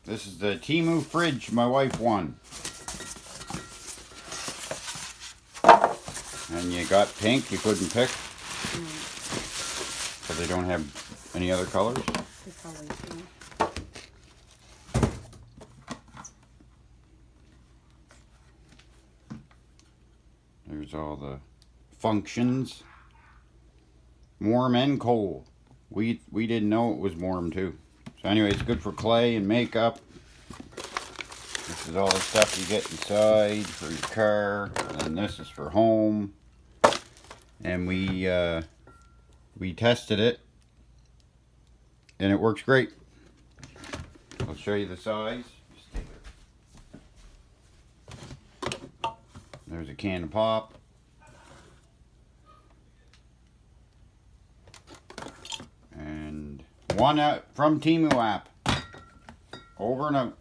This is the TEMU fridge my wife won. And you got pink, you couldn't pick. Because they don't have any other colors. The colors, yeah. There's all the functions. Warm and cold. We didn't know it was warm too. So anyway, it's good for clay and makeup. This is all the stuff you get inside for your car. And this is for home. And we tested it. And it works great. I'll show you the size. There's a can of pop. And one out from TEMU app. Over and out.